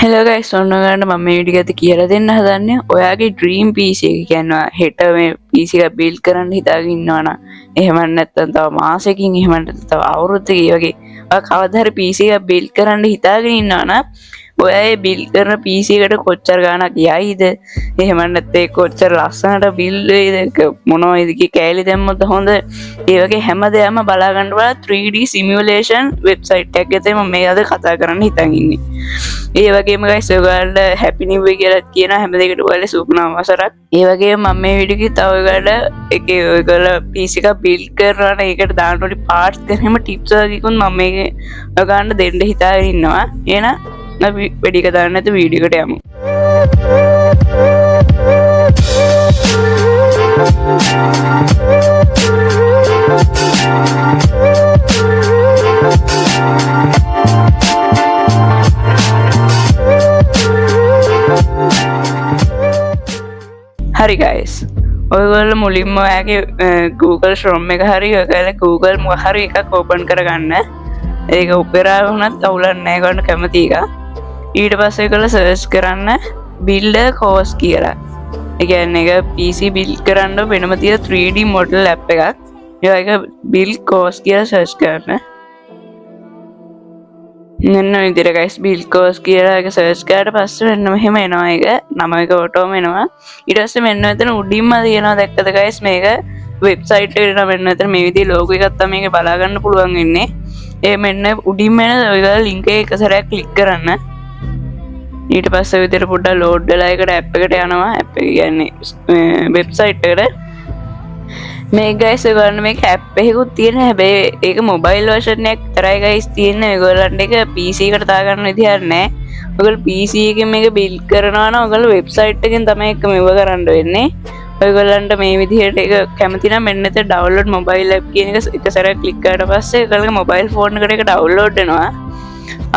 Hello guys ඔන්න ඔයාලට මම මේ වීඩියෝ එකත් කියලා දෙන්න හදන්නේ ඔයාගේ ඩ්‍රීම් PC එක කියනවා හෙට මේ PC එක බිල්ඩ් කරන්න හිතාගෙන ඉන්නවා නම් එහෙම නැත්නම් තව මාසෙකින් එහෙම නැත්නම් තව අවුරුද්දකින් වගේ ඔයා කවදා හරි PC එක බිල්ඩ් කරන්න හිතාගෙන ඉන්නවා නම් ඔයා ඒ බිල්ඩ් කරන PC එකට කොච්චර ගාණක් යයිද එහෙම නැත්නම් ඒක කොච්චර ලස්සනට බිල්ඩ් වෙයිද මොනවද කෑලි දැම්මොත් හොඳ ඒ වගේ හැමදේම බලා ගන්න බලා 3D සිමියුලේෂන් වෙබ්සයිට් එකක් එකේ මම මේ අද කතා කරන්න හිතන් ඉන්නේ ඒ වගේම guys ඔයාලට happy new year කියලා කියන හැම දෙයකට ඔයාලට සුබ නව වසරක්. ඒ වගේම මම මේ වීඩියෝ එකේ තව ඔයාලට ඒකේ ඔයගොල්ලෝ PC එක බිල්ඩ් කරනවා නම් ඒකට දාන්න ඕනි parts එහෙම tips වගේකුත් මම මේකේ ඔයාලට දෙන්න හිතාගෙන ඉන්නවා. එහෙනම් අපි වැඩි කතා කරන්නේ නැතුව වීඩියෝ එකට යමු. හරි guys ඔයගොල්ලෝ මුලින්ම ඔයාගේ Google Chrome එක හරි ඔයාලා Google මොකක් හරි එකක් open කරගන්න. ඒක Opera වුණත් අවුලක් නැහැ ගන්න කැමති එක. ඊට පස්සේ ඔයගොල්ලෝ search කරන්න builder course කියලා. ඒ කියන්නේ ඒක PC build කරන්න වෙනම තියෙන 3D model app එකක්. ඒක build course කියලා search කරන්න. මෙන්න විදිහට guys build course කියලා එක search කරාට පස්සේ මෙන්න මෙහෙම එනවා ඒක නම එක ඔටෝම එනවා ඊට පස්සේ මෙන්න මෙතන උඩින්ම තියෙනවා දැක්කද guys මේක වෙබ්සයිට් එකට එනවා මෙන්න මෙතන මේ විදිහේ logo එකක් තමයි මේක බලා ගන්න පුළුවන් වෙන්නේ ඒ මෙන්න උඩින්ම එන ඔයගොල්ලෝ link එක සැරයක් click කරන්න ඊට පස්සේ විදිහට පොඩ්ඩක් load වෙලා ඒකට app එකට යනවා app එක කියන්නේ වෙබ්සයිට් එකට මේ guys ඔයගොල්ලන්ට මේක app එකකුත් තියෙන හැබැයි ඒක mobile version එකක් තරයි guys තියෙන්නේ ඔයගොල්ලන්ට ඒක PC එකට දා ගන්න විදිහක් නැහැ. ඔයගොල්ලෝ PC එකෙන් මේක build කරනවා නම් ඔයගොල්ලෝ website එකෙන් තමයි ඒක මෙව කරන්න වෙන්නේ. ඔයගොල්ලන්ට මේ විදිහට ඒක කැමති නම් මෙන්න මෙතන download mobile app කියන එක එක සැරයක් click කරාට පස්සේ ඔයගොල්ලෝගේ mobile phone එකට ඒක download වෙනවා.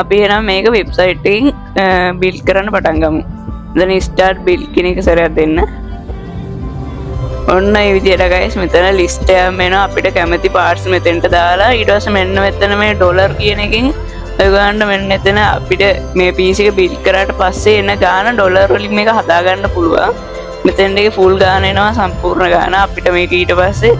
අපි එහෙනම් මේක website එකෙන් build කරන්න පටන් ගමු. දැන් start build කියන එක සැරයක් දෙන්න. ඔන්න ඒ විදිහට guys මෙතන list එකක් එනවා අපිට කැමති parts මෙතෙන්ට දාලා ඊට පස්සේ මෙන්න මෙතන මේ dollar කියන එකෙන් ඔයගොල්ලන්ට මෙන්න මෙතන අපිට මේ PC එක build කරාට පස්සේ එන ගාන dollar වලින් මේක හදා ගන්න පුළුවන්. මෙතෙන්ට ඒක full ගාන එනවා සම්පූර්ණ ගාන අපිට මේක ඊට පස්සේ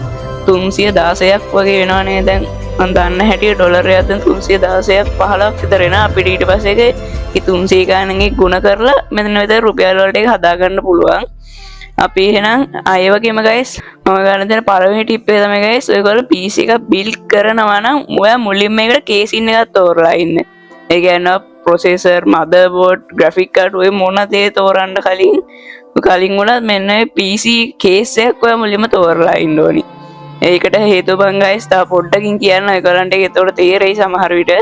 316ක් වගේ වෙනවනේ දැන් මම දන්න හැටියට ඩොලර් එකක් දැන් 316ක් 15ක් විතර එනවා අපිට ඊට පස්සේ ඒක 300 ගානකින් ගුණ කරලා මෙතන විතර රුපියල් වලට ඒක හදා ගන්න පුළුවන්. අපි එහෙනම් අය වගේම guys මම ගන්න දෙන පළවෙනි ටිප් එක තමයි guys ඔයගොල්ලෝ PC එක build කරනවා නම් ඔයා මුලින්ම ඒකට casing එකක් තෝරලා ඉන්න. ඒ කියන්නේ processor, motherboard, graphic card ඔය මොන දේ තෝරන්න කලින් උනත් මෙන්න PC case එකක් ඔයා මුලින්ම තෝරලා ඉන්න ඕනි. ඒකට හේතුව බං guys තව පොඩ්ඩකින් කියන්න ඔයගොල්ලන්ට ඒක එතකොට තේරෙයි සමහර විට.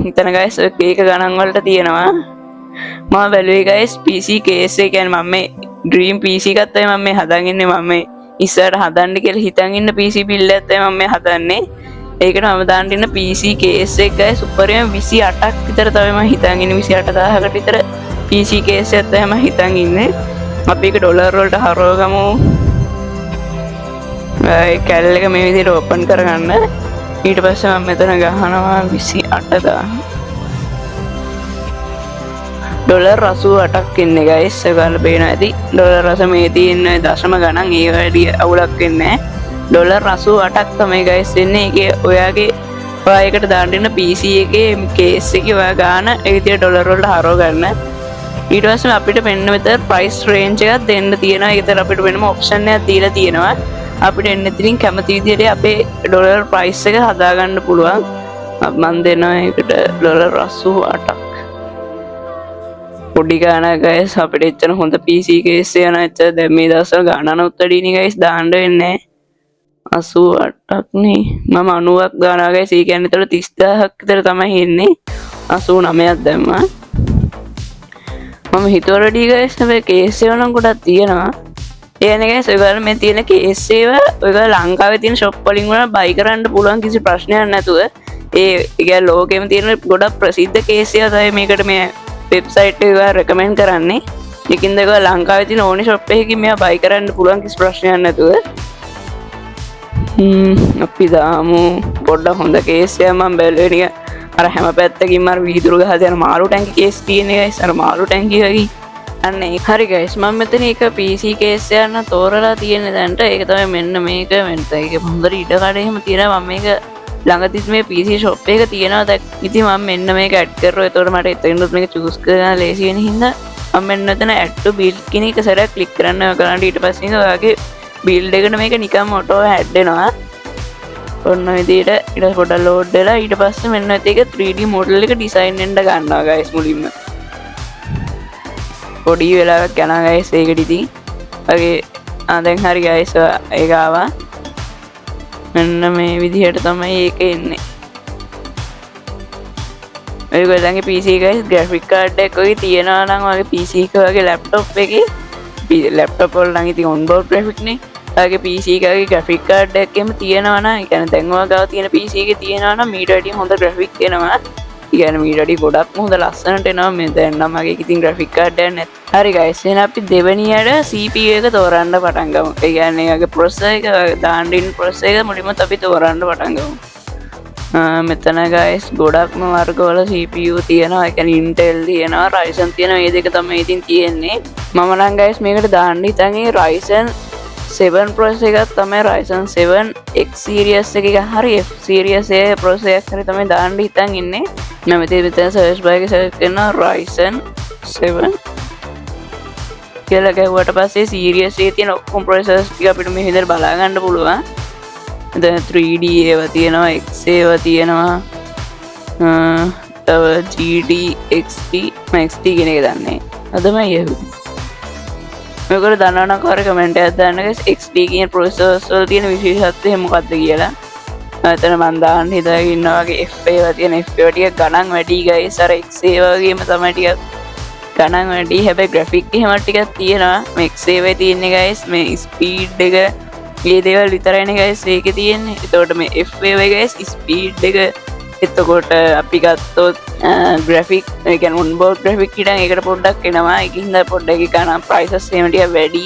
මෙතන guys ඒක ගණන් වලට තියෙනවා. මම බැලුවේ guys PC case එක කියන්නේ මම මේ dream PC එකක් තමයි මම මේ හදාගෙන ඉන්නේ මම මේ ඉස්සරහට හදන්න කියලා හිතන් ඉන්න PC build එකක් තමයි මම මේ හදන්නේ. ඒකට මම දාන්න ඉන්න PC case එක guys උඩරින් 28ක් විතර තමයි මම හිතන් ඉන්නේ 28000කට විතර PC case එකක් තමයි මම හිතන් ඉන්නේ. අපි ඒක ඩොලර් වලට හරවගමු. ඒ කැලේ එක මේ විදිහට ඕපන් කරගන්න. ඊට පස්සේ මම මෙතන ගහනවා 28000. ඩොලර් 88ක් ඉන්නේ guys ඔයාලා පේනවා ඇති ඩොලර් 8 මේ තියෙන දශම ගණන් ඒ වැඩි අවුලක් වෙන්නේ නැහැ ඩොලර් 88ක් තමයි guys එන්නේ ඒකේ ඔයා එකට දාන්න ඉන්න PC එකේ case එකේ ඔයා ගාන ඒ විදිහට ඩොලර් වලට හරව ගන්න ඊට පස්සේ අපිට මෙන්න මෙතන price range එකක් දෙන්න තියෙනවා ඒකට අපිට වෙනම option එකක් දීලා තියෙනවා අපිට එන්න ඉතින් කැමති විදිහට අපේ ඩොලර් price එක හදා ගන්න පුළුවන් මම දෙනවා ඒකට ඩොලර් 88ක් පොඩි ගාන guys අපිට එච්චර හොඳ PC case එක නැච්ච දැන් මේ දවස්වල ගානන උත්තරීනේ guys දාන්න වෙන්නේ 88ක් නේ මම 90ක් ගානවා guys ඒ කියන්නේ ඒතර 30000ක් විතර තමයි එන්නේ 89ක් දැම්මා මම හිතුවලඩි guys මේ case එක නම් ගොඩක් තියෙනවා ඒ කියන්නේ guys ඔයගොල්ලෝ මේ තියෙන case ඒවා ඔයගොල්ලෝ ලංකාවේ තියෙන shop වලින් වල buy කරන්න පුළුවන් කිසි ප්‍රශ්නයක් නැතුව ඒ කියන්නේ ලෝකෙම තියෙන ගොඩක් ප්‍රසිද්ධ case එක තමයි මේකට මේ වෙබ්සයිට් එක රෙකමෙන්ඩ් කරන්නේ. ඒකින්ද ඒක ලංකාවේ තියෙන ඕනි shop එකකින් මේවා buy කරන්න පුළුවන් කිසි ප්‍රශ්නයක් නැතුව. අපි දාමු පොඩ්ඩක් හොඳ කේස් එකක් මම බැලුවේ නිකන් අර හැම පැත්තකින්ම අර වීදුරු ගහලා යන මාළු ටැංකි කේස් තියෙන්නේ guys. අර මාළු ටැංකි වගේ. අන්න ඒ හරි guys. මම මෙතන එක PC කේස් එකක් තෝරලා තියෙන දැන්ට. ඒක තමයි මෙන්න මේක. මෙන්න ඒක හොඳට ඉඩ කඩ එහෙම තියෙනවා. මම මේක ළඟදිත් මේ PC shop එක තියෙනවා. දැන් ඉතින් මම මෙන්න මේක ඇඩ් කරලා එතකොට මට එතනින්වත් මේක choose කරගන්න ලේසි වෙන හින්දා මම මෙන්න මෙතන add to build කියන එක සරයක් ක්ලික් කරන්න කරලා ඊට පස්සේ ඉතින් ඔයාගේ build එකට මේක නිකම්ම auto add වෙනවා. ඔන්න විදිහට ඊට පස්සේ පොඩ්ඩක් load වෙලා ඊට පස්සේ මෙන්න මේක 3D model එක design වෙන්න ගන්නවා guys මුලින්ම. පොඩි වෙලාවක් යනවා guys ඒකට ඉතින්. වගේ දැන් හරි guys ඒක ආවා. මෙන්න මේ විදිහට තමයි ඒක එන්නේ. ඔයගොල්ලන්ගේ PC guys graphic card එක ඔය තියනවා නම් ඔයගේ PC එක වගේ laptop එකේ laptop වල නම් ඉතින් onboard graphic නේ. ඔයගේ PC එකේ graphic card එකෙම තියනවා නම් ඒ කියන්නේ දැන් ඔයා ගාව තියෙන PC එකේ තියනවා නම් මීට වැඩිය හොඳ graphic එනවා. ඒ කියන්නේ මීට වැඩිය ගොඩක් හොඳ ලස්සනට එනවා. මේ දැන් නම් මගේ ඉතින් graphic card එකක් නැහැ. හරි guys එහෙනම් අපි දෙවෙනියට CPU එක තෝරන්න පටන් ගමු. ඒ කියන්නේ ඔයගේ processor එක දාන්න ඉන්න processor එක මුලින්ම අපි තෝරන්න පටන් ගමු. මෙතන guys ගොඩක්ම වර්ගවල CPU තියෙනවා. ඒ කියන්නේ Intel තියෙනවා, Ryzen තියෙනවා. මේ දෙක තමයි ඉතින් තියෙන්නේ. මම නම් guys මේකට දාන්න හිතන්නේ Ryzen 7 processor එකක් තමයි. Ryzen 7 X series එකක හරි F series එකේ processor එකක් හරි තමයි දාන්න හිතන් ඉන්නේ. මම මෙතන search bar එකේ search කරනවා Ryzen 7 කියලා ගැහුවට පස්සේ series එකේ තියෙන ඔක්කොම processors ටික අපිට මේ විදිහට බලා ගන්න පුළුවන්. දැන් 3D ඒවා තියෙනවා, X ඒවා තියෙනවා, තව GD XT XT කියන එක දන්නේ. අදමයි ඒක. මේකට දන්නවනම් කවර කමෙන්ට් එකක් දාන්න guys. XT කියන processors වල තියෙන විශේෂත්වය මොකක්ද කියලා. එතන මම දාන්න හිතාගෙන ඉන්නවා වගේ F ඒවා තියෙන F ඒවා ටික ගණන් වැඩි guys. අර X ඒවා වගේම තමයි ටිකක් ගණන් වැඩි. හැබැයි graphic එහෙම ටිකක් තියෙනවා. මේ X ඒවා තියෙන්නේ guys මේ speed එක මේ දේවල් විතරයිනේ guys ඒකේ තියෙන්නේ. එතකොට මේ F wave guys speed එක එතකොට අපි ගත්තොත් graphic ඒ කියන්නේ onboard graphic හිටන් ඒකට පොඩ්ඩක් එනවා. ඒකින්ද පොඩ්ඩක් එක ගන්න prices එහෙම ටික වැඩි.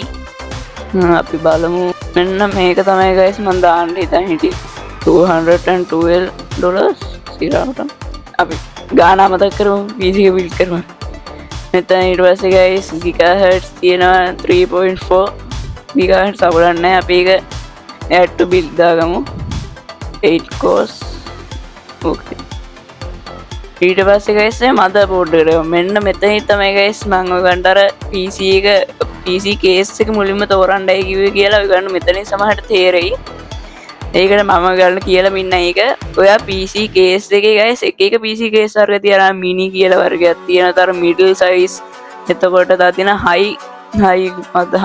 අපි බලමු. මෙන්න මේක තමයි guys මම දාන්න හිතන් හිටියේ. $212 සිරාවට. අපි ගාන අමතක කරමු. PC එක build කරමු. මෙතන ඊට පස්සේ guys gigahertz තියෙනවා 3.4 gigahertz අවුලක් නැහැ. අපි ඒක add to build දාගමු 8 cores. okay ඊට පස්සේ guys motherboard එකට මෙන්න මෙතන තමයි guys මම ඔයගන්ට අර PC case එක මුලින්ම තෝරන්නයි කිව්වේ කියලා ඔයගන්ට මෙතනින් සමහරට තේරෙයි. ඒකට මම ඔයගන්ට කියලා මින්න ඒක ඔයා PC case එකේ guys එක PC case වර්ග තියෙනවා. mini කියලා වර්ගයක් තියෙනවා. අර middle size එතකොට තව තියෙන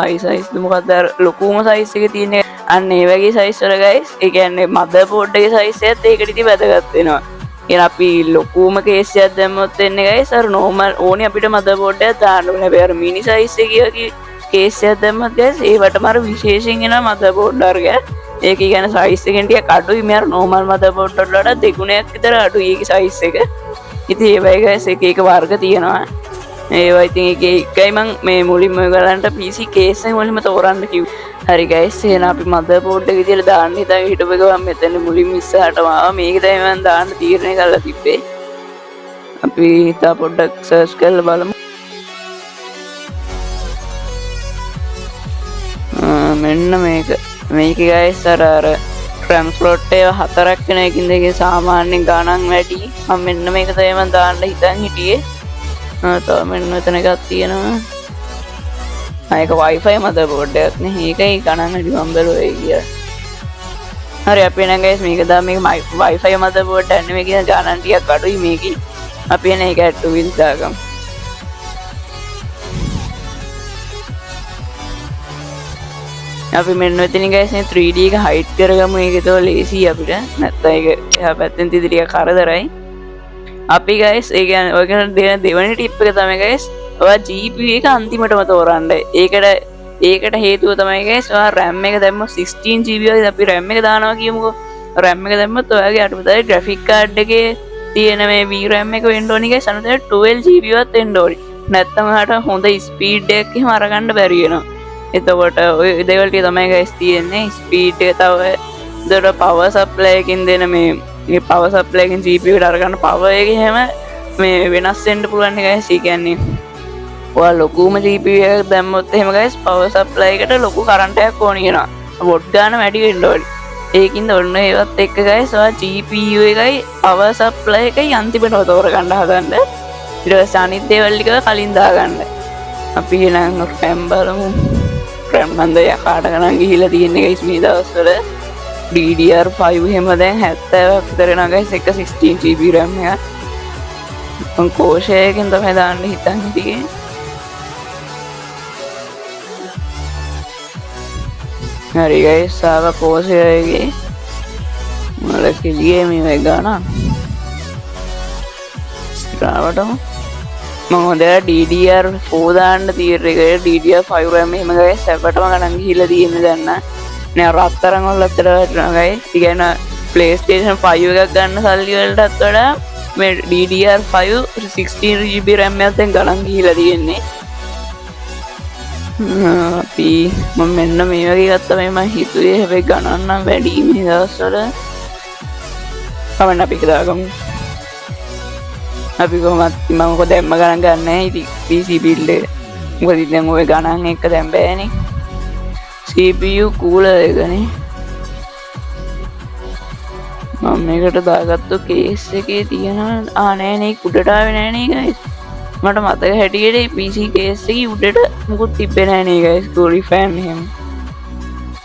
high size මොකක්ද ලොකුම size එක තියෙන්නේ. අන්න ඒ වගේ size වල guys ඒ කියන්නේ motherboard එකේ size එකත් ඒකට ඉතින් වැදගත් වෙනවා. එහෙනම් අපි ලොකුම case එකක් දැම්මොත් වෙන්නේ guys අර normal ඕනේ අපිට motherboard එකක් දාන්න ඕනේ. හැබැයි අර mini size එකේ වගේ case එකක් දැම්මොත් guys ඒවටම අර විශේෂයෙන් එනවා motherboard වර්ගයක්. ඒක කියන්නේ size එකෙන් ටිකක් අඩුයි. මේ අර normal motherboard වලට වඩා දෙගුණයක් විතර අඩුයි ඒකේ size එක. ඉතින් ඒ වගේ guys එක වර්ග තියෙනවා. ඒවා ඉතින් එකයි මම මේ මුලින්ම ඔයගලන්ට PC case එක මුලින්ම තෝරන්න කිව්වේ. හරි guys එහෙනම් අපි motherboard එක විදියට දාන්න හිතාගෙන හිටපු ගමන් මෙතන මුලින්ම ඉස්සරහටම ආවා. මේක තමයි මම දාන්න තීරණය කරලා තිබ්බේ. අපි තා පොඩ්ඩක් search කරලා බලමු. මෙන්න මේක guys අර RAM slot එක 4ක් වෙන එකකින් දෙකේ සාමාන්‍යයෙන් ගණන් වැඩි. මම මෙන්න මේක තමයි මම දාන්න හිතන් හිටියේ. තව මෙන්න මෙතන එකක් තියෙනවා. ඒක Wi-Fi motherboard එකක් නේ. ඒකයි ගණන් වැඩි මම බැලුවා කියලා. හරි අපි එහෙනම් guys මේක දාමු. මේක Wi-Fi motherboard එකක් නෙමෙයි කියන ගණන් ටිකක් අඩුයි මේකේ. අපි එන එක add to build දාගමු. අපි මෙන්න මෙතනින් guys මේ 3D එක height කරගමු. ඒක ඒතෝ ලේසි අපිට. නැත්නම් ඒක එහා පැත්තෙන් තියදී කරදරයි. අපි guys ඒ කියන්නේ ඔය කියන දෙවෙනි ටිප් එක තමයි guys ඔයා GPU එක අන්තිමටම තෝරන්න. ඒකට හේතුව තමයි guys ඔයා RAM එක දැම්මොත් 16GB වගේ අපි RAM එක දානවා කියමුකෝ. RAM එක දැම්මොත් ඔයාගේ අටපතේ graphic card එකේ තියෙන මේ VRAM එක වෙන්න ඕනි guys අනුතර 12GB වත් වෙන්න ඕනි. නැත්නම් ඔයාට හොඳ ස්පීඩ් එකක් එහෙම අරගන්න බැරි වෙනවා. එතකොට ඔය දේවල් ටික තමයි guys තියෙන්නේ. ස්පීඩ් එක තව දර power supply එකකින් දෙන මේ මේ පවර් සප්ලයි එකෙන් GPU එකට අරගන්න පවර් එක එහෙම මේ වෙනස් වෙන්න පුළුවන් guys. ඒ කියන්නේ ඔයා ලොකුම GPU එකක් දැම්මොත් එහෙම guys පවර් සප්ලයි එකට ලොකු කරන්ට් එකක් ඕන වෙනවා. වොට් ගන්න වැඩි වෙන්න ඕනි. ඒකින්ද ඔන්න ඒවත් එක්ක guys ඔයා GPU එකයි පවර් සප්ලයි එකයි අන්තිමට තෝරගන්න හදන්න. ඊට පස්සේ අනිත් දේවල් ටික කලින් දාගන්න. අපි එහෙනම් RAM බලමු. RAM මන්ද යකාට ගණන් ගිහිලා තියෙන්නේ guys මේ දවස්වල. DDR5 එහෙම දැන් 70ක් විතර වෙනවා guys එක 16 GB RAM එක. මම කෝෂයකින් තමයි දාන්න හිතන්නේ තියෙන්නේ. හරි guys ආව කෝෂයගේ මල කෙලියේ මේ ගාන. ඊටවටම මම හොඳට DDR4 දාන්න තීරණය කරේ. DDR5 RAM එහෙම guys අපටම ගණන් ගිහිලා තියෙන්නේ දැන් නෑ රත්තරන් වල අතර වැටෙනවා guys. ඒ කියන්නේ PlayStation 5 එකක් ගන්න සල්ලි වලටත් වඩා මේ DDR5 16 GB RAM එකෙන් දැන් ගණන් ගිහිලා තියෙන්නේ. අපි මම මෙන්න මේ වගේ ගත්තා මම හිතුවේ හැබැයි ගණන් නම් වැඩි මේ දවස්වල. කමෙන්ට් අපි දාගමු. අපි කොහොමද මම කොහොමද දැම්ම ගණන් ගන්නෑ ඉතින් PC build එක. මොකද දැන් ඔය ගණන් එක දැන් බෑනේ. CPU cooler එකනේ. මම මේකට දාගත්තු කේස් එකේ තියෙන නෑ නේ උඩට ආවේ නෑ නේ guys. මට මතක හැටියට PC කේස් එකේ උඩට මොකුත් තිබ්බේ නෑ නේ guys cooling fan එහෙම.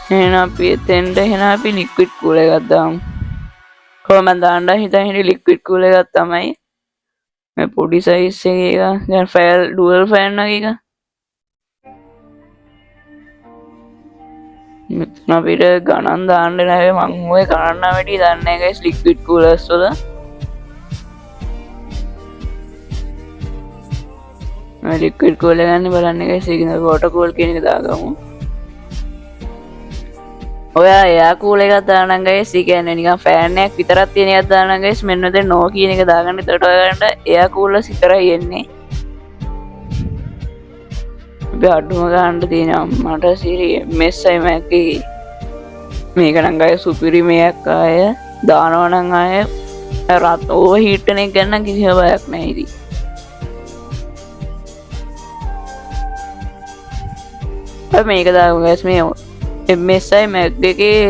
එහෙනම් අපි එතෙන්ට එහෙනම් අපි liquid cooler එකක් දාමු. කොහොමද දාන්න හිතන්නේ liquid cooler එකක් තමයි. මේ පොඩි size එකේ එක දැන් fan dual fan වගේ එක. මෙතන අපිට ගණන් දාන්න නැහැ මම ඔය ගණන් වැඩි දන්නේ නැහැ guys liquid coolers වල. මම liquid cooler ගන්න බලන්නේ guys ඒකින් water cool කියන එක දාගමු. ඔයා air cool එකක් දාන්න guys ඒ කියන්නේ නිකන් fan එකක් විතරක් තියෙන එකක් දාන්න guys මෙන්න දැන් no කියන එක දාගන්න. එතකොට ඔයාලට air coolers විතරයි එන්නේ. අඩුම ගන්න තියෙනවා මට සිරි මෙස්සයි මැක්කේ මේක නම් ගාය සුපිරි මේක් ආය දානවා නම් ආය රත් ඕව හීට් වෙන එක ගන්න කිසිම බයක් නැහැ ඉතින්. මේක දාමු ගෑස් මේ MSI Mac එකේ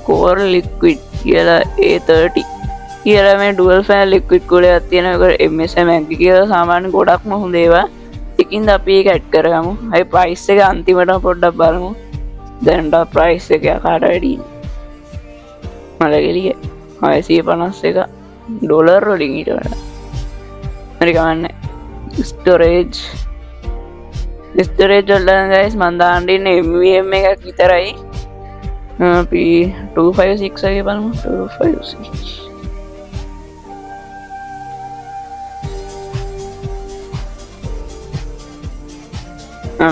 Core Liquid කියලා A30 කියලා මේ dual fan liquid cooler එකක් තියෙනවා. ඒක MSI Mac කියලා සාමාන්‍ය ගොඩක්ම හොඳ ඒවා. ඒකින්ද අපි ඒක ඇඩ් කරගමු. අය ප්‍රයිස් එක අන්තිමට පොඩ්ඩක් බලමු. දැන්ට ප්‍රයිස් එක කාට වැඩි මල ගෙලිය 651 ඩොලර් වලින් ඊට වඩා. හරි කමන්නේ. ස්ටෝරේජ් වල guys මම දාන්න ඉන්නේ MVM එකක් විතරයි. අපි 256 වගේ බලමු. 256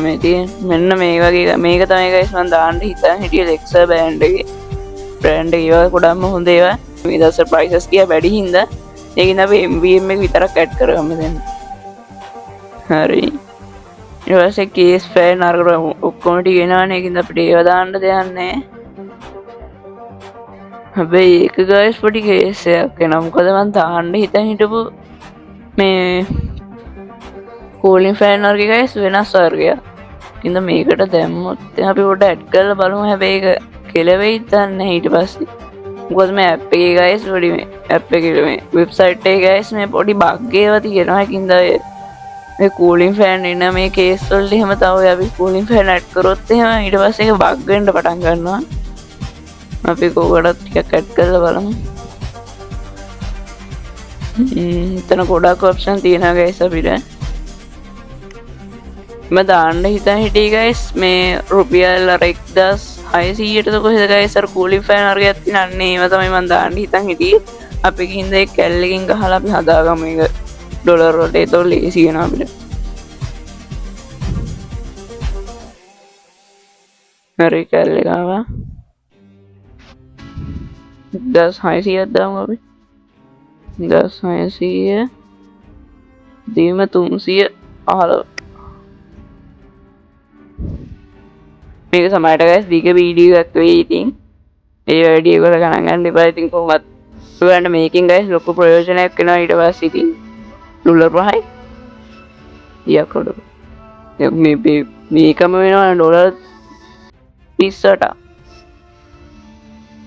මේ තියෙන මෙන්න මේ වගේ මේක තමයි guys මම දාන්න හිතන් හිටියේ Alexa brand එකේ. brand එක ඒවා ගොඩක්ම හොඳ ඒවා. මේ දවස් prices කිය වැඩි හින්දා ඒකින් අපි MVM එක විතරක් ඇඩ් කරගමු දැන්. හරි. ඊට පස්සේ case fan අර ඔක්කොම ටික එනවනේ ඒකින් අපිට ඒවා දාන්න දෙයක් නැහැ. හැබැයි ඒක guys පොඩි case එකක් එනවා. මොකද මම දාන්න හිතන් හිටපු මේ cooling fan වර්ගය guys වෙනස් වර්ගයක්. ඉතින් මේකට දැම්මොත් අපි පොඩ්ඩක් ඇඩ් කරලා බලමු. හැබැයි ඒක කෙලවෙයිද දන්නේ ඊට පස්සේ. මොකද මේ app එකේ guys පොඩි මේ app එකේ මේ website එකේ guys මේ පොඩි bug ඒවා තියෙනවා. ඒකින්ද මේ cooling fan එන මේ case වලට එහෙම තව අපි cooling fan add කරොත් එහෙම ඊට පස්සේ ඒක bug වෙන්න පටන් ගන්නවා. අපි කොහොමද ටිකක් ඇඩ් කරලා බලමු. එතන ගොඩක් option තියෙනවා guys අපිට. मैं दांड हिता हिटी गाइस මේ රුපියල් 1600ට කොහෙද गाइस අර කූලින් ෆෑන් වර්ගයක් තියන්නේ ඒව තමයි මම දාන්න හිතන් හිටියේ. අපි කින්ද ඒ කැල්ලකින් ගහලා අපි හදාගමු මේක ඩොලර් වලට. ඒක ලේසි වෙනවා අපිට. හරි කැල්ල ගාවා 1600ක් දාමු අපි. 1600 දීම 300 අහල මේක සමහරට guys දීක වීඩියෝ එකක් වෙයි. ඉතින් ඒ වීඩියෝ එක ගණන් ගන්න එපා. ඉතින් කොහොමත් ඔයාලට මේකෙන් guys ලොකු ප්‍රයෝජනයක් වෙනවා ඊට පස්සේ ඉතින් ඩොලර් 5යි යක් උඩ මේකම වෙනවා ඩොලර් 30ට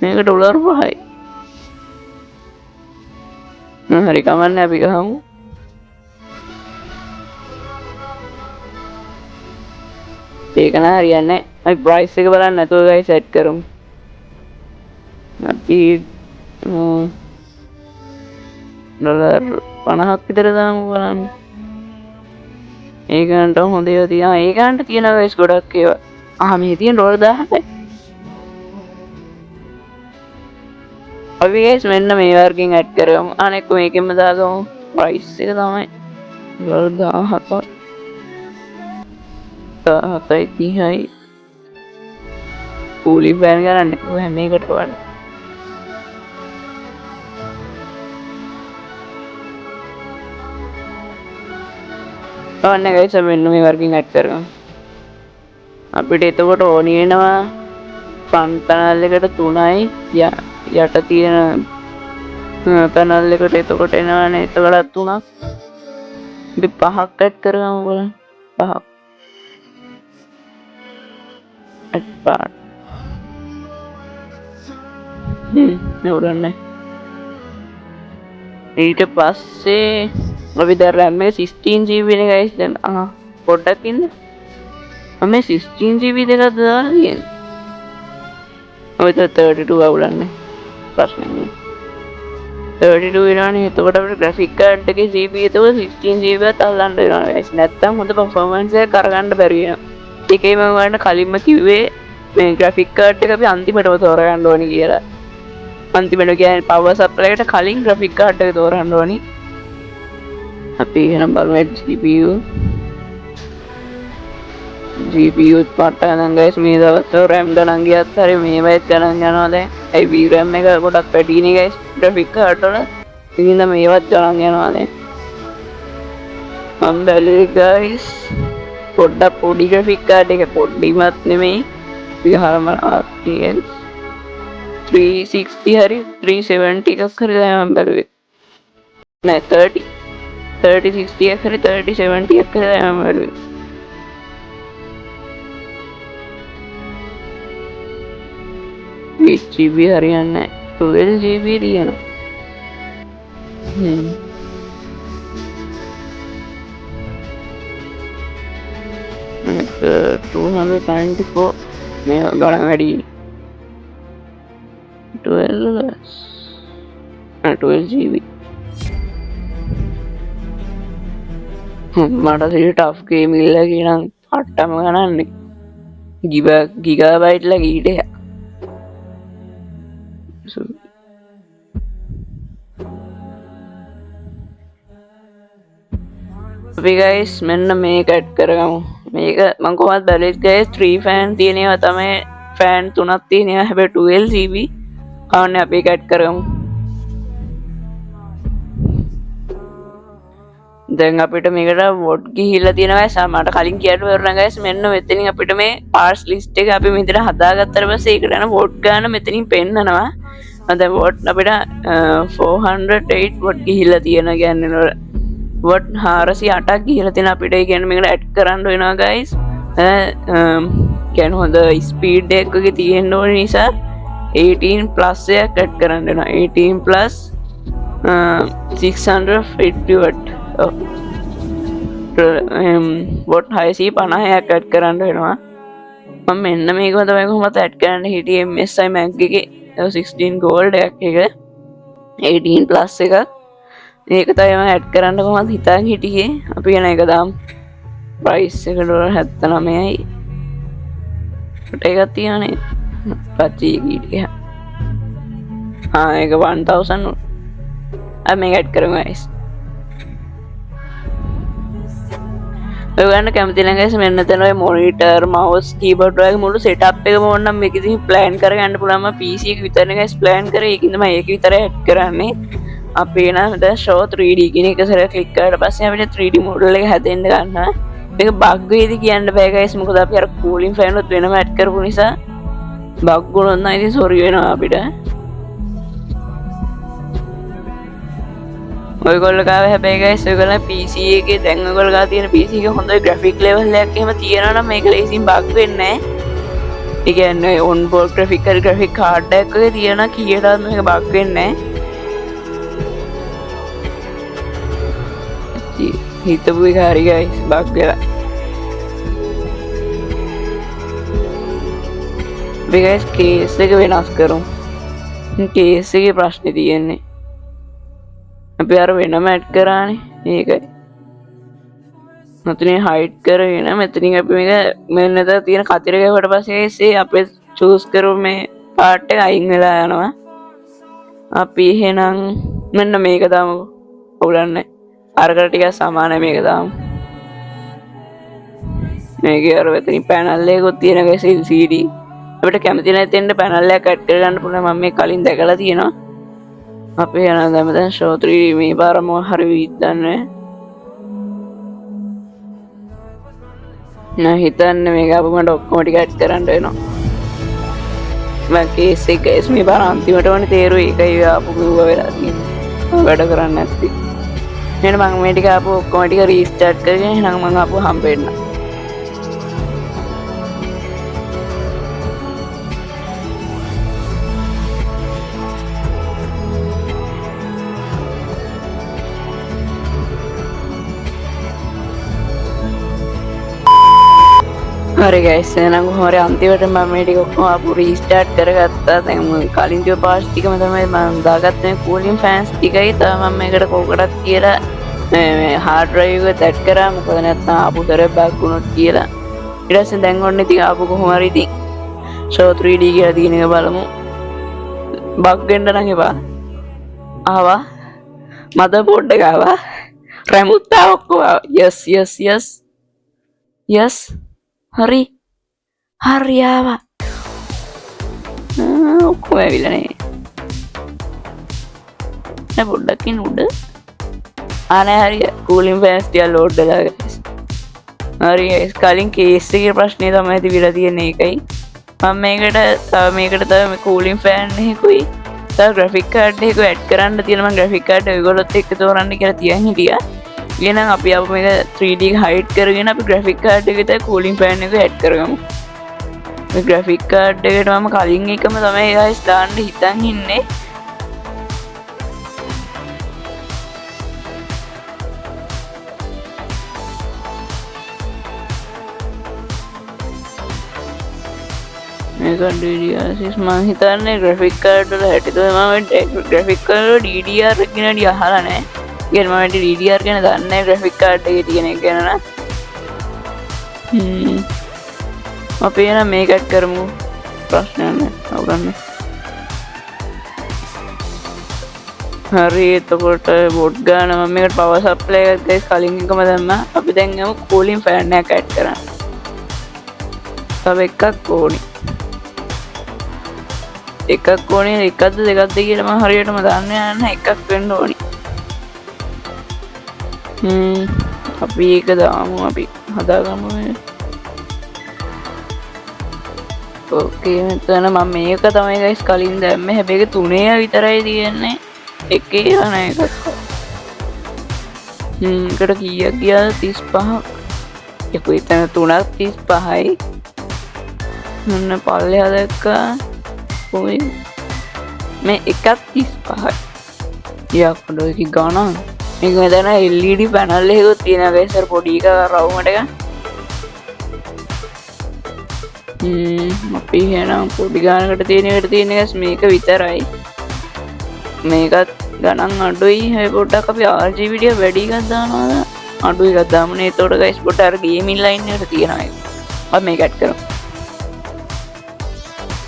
මේක ඩොලර් 5යි හරි කමන්නේ අපි ගහමු ඒක නා හරියන්නේ අපි ප්‍රයිස් එක බලන්න නැතුව guys සෙට් කරමු අපි ඩොලර් 50ක් විතර දාමු බලන්න ඒකන්ට හොඳ ඒවා තියෙනවා ඒකන්ට තියෙනවා guys ගොඩක් ඒවා මේ තියෙන ඩොලර් 1000යි අපි guys මෙන්න මේ වර්ගින් ඇඩ් කරමු අනෙක් මේකෙන්ම දාගමු ප්‍රයිස් එක තමයි ඩොලර් 17ක් 17.30යි කූලින් ෆෑන් ගන්න හැම එකට වඩා ඔන්න guys මෙන්න මේ වර්ගින් ඇඩ් කරගමු අපිට එතකොට ඕනි වෙනවා ෆ්‍රන්ට් පැනල් එකට 3යි යට තියෙන පැනල් එකට එතකොට එනවානේ එතකොට 3ක් අපි 5ක් ඇඩ් කරගමු බලන්න 5ක් ඇඩ් පාර්ට් නෝරන්නේ ඊට පස්සේ අපි දැන් RAM එක 16GB නේ guys දැන් පොඩ්ඩක් ඉන්න මම 16GB දෙකක් දාලා තියෙන්නේ ඔය 32 අවුලන්නේ ප්‍රශ්නේ 32 වෙනවනේ එතකොට අපිට graphic card එකේ GB එතකොට 16GB එකත් අල්ලන්න වෙනවා guys නැත්තම් හොඳ performance එකක් කරගන්න බැරි වෙනවා ඒකේ මම ඔයාලට කලින්ම කිව්වේ මේ graphic card එක අපි අන්තිමටම තෝරගන්න ඕනි කියලා අන්තිමට කියන්නේ power supply එකට කලින් graphic card එක තෝරගන්න ඕනි අපි එහෙනම් බලමු GPU පාට ගණන් guys මේ දවස්වල RAM ගණන් ගියත් හරි මේවත් ගණන් යනවා දැන් ඒ VRAM එක ගොඩක් පැටිනේ guys graphic card වල ඉතින් මේවත් ගණන් යනවා දැන් මම බැලුවේ guys පොඩ්ඩක් පොඩි graphic card එක පොඩ්ඩිමත් නෙමෙයි විහාරම RTX 360 හරි 370 එකක් හරි දැන් මම බැලුවේ නෑ 3060 එකක් හරි 3070 එකක් හරි දැන් මම බැලුවේ 8GB හරියන්නේ 12GB තියෙනවා 294 මේ ගණන් වැඩි 12GB මට ටෆ් ගේම් ඉල්ලා කියනම් පට්ටම ගණන්නේ ගිගාබයිට්ලා ගීටය අපි guys මෙන්න මේක ඇඩ් කරගමු මේක මම කොහොමද බැලුවේ guys 3 ෆෑන් තියෙනවා තමයි ෆෑන් 3ක් තියෙනවා හැබැයි 12GB ආන්නේ අපි ඒක ඇඩ් කරගමු දැන් අපිට මේකට වොට් ගිහිල්ලා තියෙනවා මට කලින් කියන්න බැරුණා guys මෙන්න මෙතනින් අපිට මේ පාර්ට්ස් ලිස්ට් එක අපි මෙතන හදාගත්තට පස්සේ ඒකට යන වොට් ගාන මෙතනින් පෙන්නනවා දැන් වොට් අපිට 408 වොට් ගිහිල්ලා තියෙනවා කියන්නේ වොට් 408ක් ගිහිල්ලා තියෙන අපිට ඒ කියන්නේ මේකට ඇඩ් කරන්න වෙනවා guys කියන්නේ හොඳ ස්පීඩ් එකක තියෙන්න ඕන නිසා 18 plus එකක් ඇඩ් කරන්න වෙනවා 18 plus 650 watt වොට් 650ක් ඇඩ් කරන්න වෙනවා මම මෙන්න මේක තමයි කොහොමද ඇඩ් කරන්න හිටියේ MSI Mac එකේ 16 gold එකක් එක 18 plus එකක් මේක තමයි මම ඇඩ් කරන්න කොහොමද හිතාගෙන හිටියේ අපි යන එක දාමු ප්‍රයිස් එක $79යි ඒකක් තියන්නේ පච්චි කීටිය ඒක 1000 අපි මේක ඇඩ් කරමු guys ඔයගොල්ලන්ට කැමති නම් guys මෙන්න තන ඔය monitor mouse keyboard වගේ මුළු setup එකම ඕනනම් මේක ඉතින් plan කරගන්න පුළුවන් මම PC එක විතරනේ guys plan කරේ ඒකින්ද මම ඒක විතරයි ඇඩ් කරන්නේ අපි නම් දැන් show 3D කියන එක සර ක්ලික් කරලා පස්සේ අපිට 3D model එක හැදෙන්න ගන්නවා මේක බග් වේද කියන්න බෑ guys මොකද අපි අර cooling fan උත් වෙනම ඇඩ් කරපු නිසා බග් වුණොත් නම් ඉතින් sorry වෙනවා අපිට ඔයගොල්ලෝ ගාව හැබැයි guys ඔයගොල්ලෝ PC එකේ දැන් ඔයගොල්ලෝ ගාව තියෙන PC එකේ හොඳ graphic level එකක් එහෙම තියනවා නම් මේක ලේසියෙන් බග් වෙන්නේ නැහැ. ඒ කියන්නේ on board graphic card එකක් වගේ තියනවා කීයටවත් මේක බග් වෙන්නේ නැහැ. හිතපු එක හරි guys බග් වෙලා. අපි guys case එක වෙනස් කරමු. case එකේ ප්‍රශ්නේ තියෙන්නේ. අපි අර වෙනම ඇඩ් කරානේ ඒකයි. මෙතනින් හයිඩ් කරගෙන මෙතනින් අපි මේක මෙන්න නේද තියෙන කතිර ගැහුවට පස්සේ ඒ අපේ චූස් කරමු මේ පාර්ට් එක අයින් වෙලා යනවා. අපි එහෙනම් මෙන්න මේක දාමු. ඔයගොල්ලන්නේ අරකට ටිකක් සමානයි මේක දාමු. මේකේ අර මෙතනින් පැනල් එකකුත් තියෙන guys LCD. අපිට කැමති නැතිෙන්න පැනල් එකක් ඇඩ් කරගන්න පුළුවන්. මම මේ කලින් දැකලා තියෙනවා. අපි යන දැන් show 3 මේ පාරම හරි විද්දන්නේ නෑ හිතන්නේ මේක අපුමට ඔක්කොම ටික ඇඩ් කරන්න වෙනවා. මම කේස් එක guys මේ පාර අන්තිමට වනේ තේරුයි ඒකයි ආපු කිව්ව වෙලා තියෙන්නේ වැඩ කරන්නේ නැති. එහෙනම් මම මේ ටික ආපු ඔක්කොම ටික රීස්ටාර්ට් කරගෙන එහෙනම් මම ආපු හම්බෙන්න. හරි guys එහෙනම් කොහොමද අන්තිමට මම මේ ටික ඔක්කොම ආපු රීස්ටාර්ට් කරගත්තා. දැන් මම කලින් තියපු පාර්ට්ස් ටිකම තමයි මම දාගත්තේ කූලින් ෆෑන්ස් ටිකයි. තව මම මේකට කොකටත් කියලා මේ hard drive එක ඇඩ් කරා. මොකද නැත්නම් ආපු කරේ බග් වුණොත් කියලා. ඊට පස්සේ දැන් ඔන්න ඉතින් ආපු කොහොම හරි ඉතින් show 3D කියලා තියෙන එක බලමු. බග් වෙන්න නම් එපා. ආවා. motherboard එක ආවා. remote එක ඔක්කොම yes හරි ආවා. ඔක්කොම ඇවිල්ලා නේ. නෑ පොඩ්ඩකින් උඩ. ආනේ හරි කූලින් ෆෑන්ස් ටික ලෝඩ් වෙලා guys. හරි guys කලින් කේස් එකේ ප්‍රශ්නේ තමයි තිබිලා තියෙන්නේ ඒකයි. මම මේකට තව කූලින් ෆෑන් එකකුයි තව graphic card එකක ඇඩ් කරන්න තියෙනවා. මම graphic card ඔයගොල්ලොත් එක්ක තෝරන්න කියලා තියන් හිටියා. එහෙනම් අපි ආපු මේක 3D හයිඩ් කරගෙන අපි graphic card එකට cooling fan එක ඇඩ් කරගමු. මේ graphic card එකට මම කලින් එකම තමයි guys දාන්න හිතන් ඉන්නේ. මේක DDR6 මම හිතන්නේ graphic card වල හැටි තමයි මම graphic card වල DDR එක ගැන අහලා නැහැ. මම DDR ගැන දන්නේ නැහැ graphic card එකේ තියෙන එක ගැන නා. අපි එන මේක ඇඩ් කරමු. ප්‍රශ්නයක් නැහැ. අවුලන්නේ. හරි එතකොට බොඩ් ගන්න මම මේකට power supply එකක් ගයිස් කලින් එකම දැම්මා. අපි දැන් යමු cooling fan එකක් ඇඩ් කරන්න. තව එකක් ඕනි. එකක්ද දෙකක්ද කියලා මම හරියටම දන්නේ නැහැ. එකක් වෙන්න ඕනි. අපි ඒක දාමු. අපි හදාගමු. ඕකේ මෙතන මම මේක තමයි guys කලින් දැම්මේ. හැබැයි ඒක 3 විතරයි තියෙන්නේ. එකේ නැහැ එකක්. එකට කීයක් ගියාද 35ක්. ඒක විතර 3ක් 35යි. මොන පල්ලෙහා දැක්කා. කොයි මේ එකක් 35යි. යාකඩෝ එක ගණන්. මේක මෙතන LED පැනල් එකකුත් තියෙනවා guys අර පොඩි එක රවුමට එක. අපි එහෙනම් පොඩි ගානකට තියෙන එකට තියෙන guys මේක විතරයි. මේකත් ගණන් අඩුයි. හැබැයි පොඩ්ඩක් අපි RGB ටික වැඩි එකක් දානවා. අඩු එකක් දාමුනේ. ඒතකොට guys පොඩ්ඩක් අර ගේමින් ලයින් එකට තියෙනවා ඒක. අපි මේක ඇඩ් කරමු.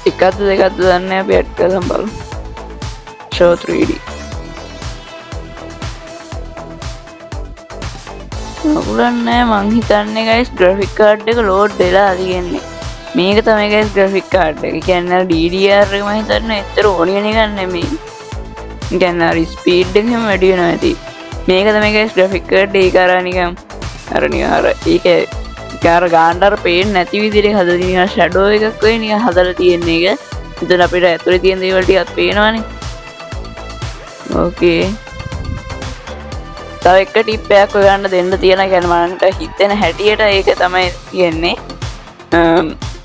එකක්ද දෙකක්ද දන්නේ නැහැ. අපි ඇඩ් කරලා බලමු. show 3D ඔගොල්ලන්නේ මං හිතන්නේ guys graphic card එක load වෙලා තියෙන්නේ. මේක තමයි guys graphic card එක. කියන්නේ DDR එක මම හිතන්නේ ඇත්තට ඕනිය නිකන් නෙමෙයි. කියන්නේ අර ස්පීඩ් එකම වැඩි වෙනවා ඇති. මේක තමයි guys graphic card ඒක අර නිකන් ඒක ගානට පේන්නේ නැති විදිහට හදලා තියෙන shadow එකක් වෙයි නිකන් හදලා තියෙන එක. එතන අපිට ඇතුලේ තියෙන දේවල් ටිකක් පේනවනේ. ඕකේ තව එක ටිප් එකක් ඔයගන්න දෙන්න තියෙනවා. කියන්නේ මට හිතෙන හැටියට ඒක තමයි කියන්නේ.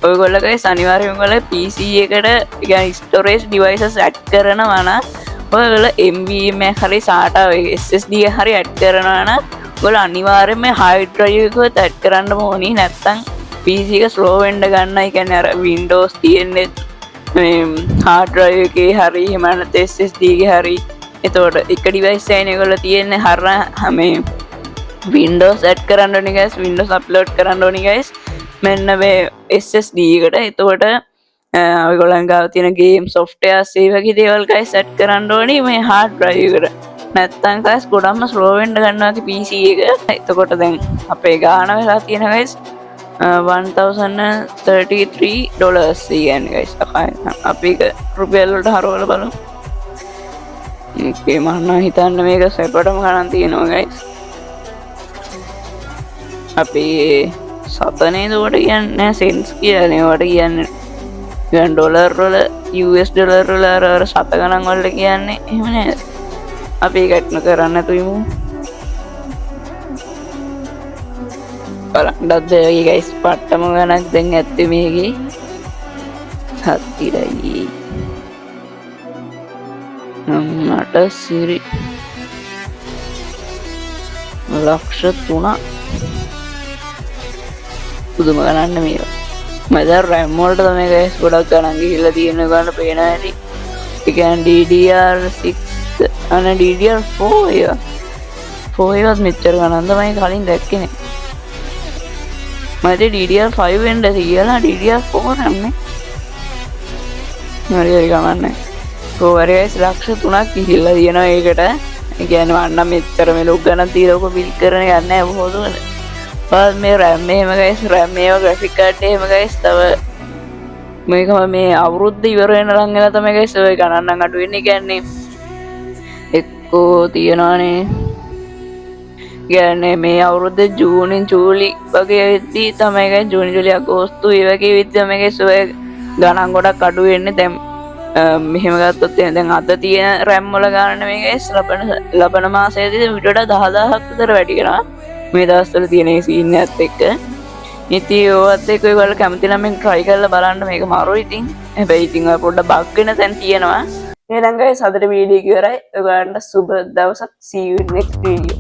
ඔයගොල්ලෝ guys අනිවාර්යයෙන්ම ඔයගොල්ලෝ PC එකට يعني storage devices add කරනවා නම් ඔයගොල්ලෝ NVMe හරි SATA SSD හරි add කරනවා නම් ඔයගොල්ලෝ අනිවාර්යයෙන්ම hard drive එකවත් add කරන්න ඕනේ. නැත්නම් PC එක slow වෙන්න ගන්නයි. කියන්නේ අර Windows තියෙන්නේ hard drive එකේ හරි එහෙම නැත්නම් SSD එකේ හරි. එතකොට එක device එකනේ ඔයගොල්ලෝ තියෙන්නේ මේ Windows add කරන්න ඕනේ guys. Windows upload කරන්න ඕනේ guys. මෙන්න මේ SSD එකට. එතකොට ඔයගොල්ලන් ගාව තියෙන game softwares ඒ වගේ දේවල් guys add කරන්න ඕනේ මේ hard drive එකට. නැත්තම් guys ගොඩක්ම slow වෙන්න ගන්නවා කි PC එක. එතකොට දැන් අපේ ගාණ වෙලා තියෙන guys $1033 කියන්නේ guys. අපි ඒක රුපියල් වලට හරවලා බලමු. මම හිතන්නේ මේක සෙපරටම ගණන් තියෙනවා guys. අපි සතනේ උඩ කියන්නේ සෙන්ස් කියන්නේ උඩ කියන්නේ දැන් ඩොලර් වල US ඩොලර් වල අර සත ගණන් වලට කියන්නේ එහෙම නේද? අපි ඒකට කරන්න තුයිමු. බලන්නත් ඒ guys පට්ටම ගණක් දැන් ඇත්තේ මේකේ හත්තිරයි මට සිරි ලක්ෂ 3 පුදුම ගණන් මේවා. මම RAM වලට තමයි guys ගොඩක් ගණන් ගිහිල්ලා තියෙන ගන්න පේන හැටි. ඒ කියන්නේ DDR6 අනේ DDR4 එක 4 එකත් මෙච්චර ගණන් තමයි කලින් දැක්කේ නේ. මම DDR5 වෙන්න කියලා DDR4 නම්නේ. හරි ගමන්නේ. කොහොමද guys ලක්ෂ 3ක් ගිහිල්ලා තියෙනවා ඒකට. ඒ කියන්නේ වන්න මෙච්චර මේ ලොක් ගණන් තියලා ඔක බිල් කරන යන්නේ නැහැ බොහෝම. බස් මේ RAM එහෙම guys RAM ඒවා graphic card එහෙම guys තව මේක මේ අවුරුද්ද ඉවර වෙන ලං වෙලා තමයි guys ඔය ගණන් නම් අඩු වෙන්නේ. කියන්නේ එක්කෝ තියනවානේ. කියන්නේ මේ අවුරුද්ද ජූනි ජූලි වගේ වෙද්දී තමයි guys ජූනි ජූලි අගෝස්තු ඒ වගේ වෙද්දී තමයි guys ඔය ගණන් ගොඩක් අඩු වෙන්නේ. දැන් මෙහෙම ගත්තොත් දැන් අද තියෙන RAM වල ගණන මේ guys ලබන මාසයේදී විතරට 10000ක් විතර වැඩි වෙනවා. මේ දවස්වල තියෙන මේ සීන් එකත් එක්ක. ඉතින් ඔයත් එක්ක ඔයගොල්ලෝ කැමති නම් මේක try කරලා බලන්න. මේක මාරුයි ඉතින්. හැබැයි ඉතින් ඔය පොඩ්ඩක් බග් වෙන තැන් තියෙනවා. එහෙනම් guys අදට වීඩියෝ එක ඉවරයි. ඔයගොල්ලන්ට සුබ දවසක්. See you in next video.